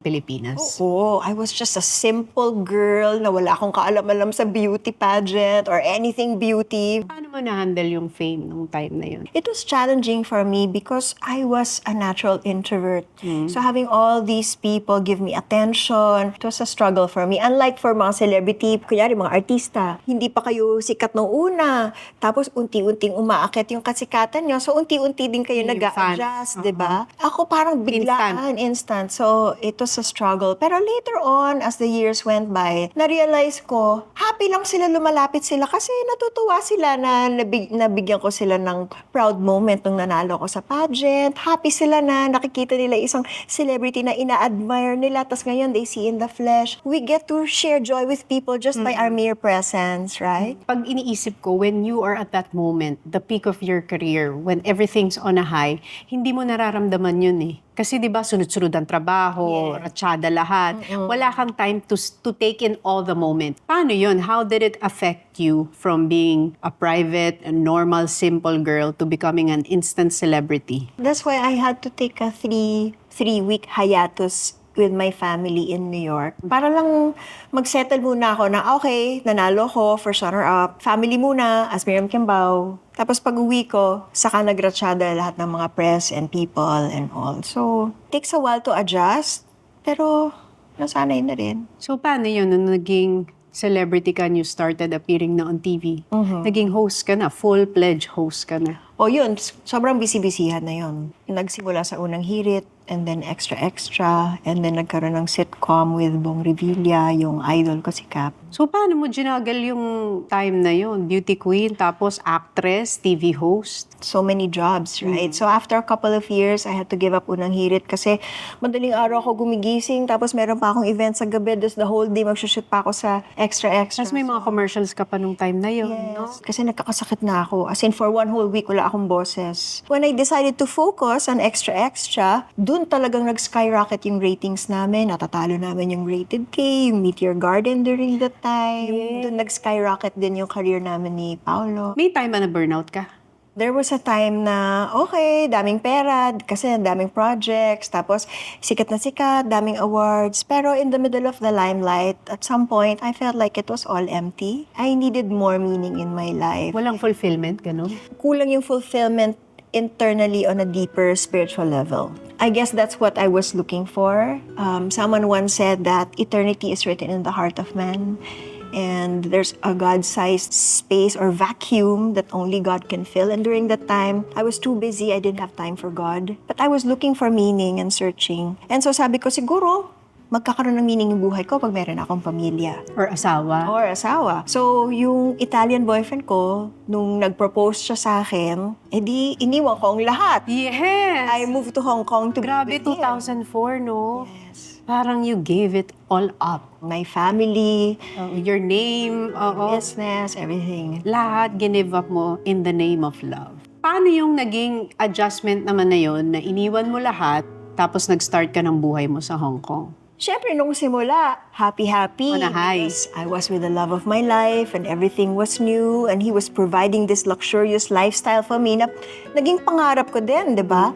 Pilipinas? Oo, I was just a simple girl na wala akong kaalam-alam sa beauty pageant or anything beauty. Paano mo na-handle yung fame nung time na yun? It was challenging for me because I was a natural introvert. So having all these people give me attention, it was a struggle for me. Unlike for mga celebrity, kunyari mga artista, hindi pa kayo sikat nung una, tapos unti-unting umaakit yung kasikatan nyo, so unti-unti din kayo Yung nag-a-adjust, fans. di ba? Ako parang biglaan, instant. So it was a struggle. Pero later on, as the years went by, na-realize ko, happy lang sila, lumalapit sila kasi natutuwa sila na nabigyan ko sila ng proud moment nung nanalo ko sa pageant. Happy sila na nakikita nila isang celebrity na ina-admire nila, tas ngayon they see in the flesh. We get to share joy with people just by our mere presence, right? Pag iniisip ko, when you are at that moment, the peak of your career, when everything's on a high, hindi mo nararamdaman yun eh. Kasi di ba sunod-sunod ang trabaho, ratsyada lahat. Wala kang time to take in all the moment. Paano yun? How did it affect you from being a private, a normal, simple girl to becoming an instant celebrity? That's why I had to take a three-week hiatus with my family in New York. Para lang mag-settle muna ako na, okay, nanalo ko, first runner-up, family muna, as Miriam Kimbao. Tapos pag-uwi ko, saka nagratsyada lahat ng mga press and people and all. So, takes a while to adjust, pero nasanay na rin. So paano yun nung naging celebrity ka and you started appearing na on TV? Naging host ka na, full-fledged host ka na. O yun, sobrang busy-busyhan na yun. Nagsimula sa unang hirit, and then extra, and then nagkaroon ng sitcom with Bong Revilla, yung idol ko si Cap. So paano mo ginagal yung time na yun? Beauty queen, tapos actress, TV host? So many jobs, right? So after a couple of years, I had to give up unang hirit kasi madaling araw ako gumigising, tapos meron pa akong event sa gabi, tapos the whole day magsushoot pa ako sa extra. Tapos may mga commercials ka pa nung time na yun, no? Kasi nagkakasakit na ako. As in, for one whole week, wala akong boses. When I decided to focus on extra, dun talagang nag-skyrocket yung ratings namin. Natatalo namin yung Rated K, yung Meteor Garden during that time. Dun nag-skyrocket din yung career namin ni Paolo. May time ba na burnout ka? There was a time na, okay, daming pera, kasi daming projects, tapos sikat na sikat, daming awards. Pero in the middle of the limelight, at some point, I felt like it was all empty. I needed more meaning in my life. Walang fulfillment, gano'n? Kulang yung fulfillment internally on a deeper spiritual level. I guess that's what I was looking for. Someone once said that eternity is written in the heart of man. And there's a God-sized space or vacuum that only God can fill. And during that time, I was too busy. I didn't have time for God. But I was looking for meaning and searching. And so sabi ko, siguro, magkakaroon ng meaning yung buhay ko pag meron akong pamilya. Or asawa? Or asawa. So, yung Italian boyfriend ko, nung nag-propose siya sa akin, edi iniwan ko ang lahat. Yes! I moved to Hong Kong to Grabe, be with him. 2004, no? Yes. Parang you gave it all up. My family, Your name, business, everything. lahat give up mo in the name of love. Paano yung naging adjustment naman na yun na iniwan mo lahat tapos nag-start ka ng buhay mo sa Hong Kong? Siyempre, nung simula, happy-happy. On a high. Because I was with the love of my life and everything was new and he was providing this luxurious lifestyle for me na naging pangarap ko din, di ba?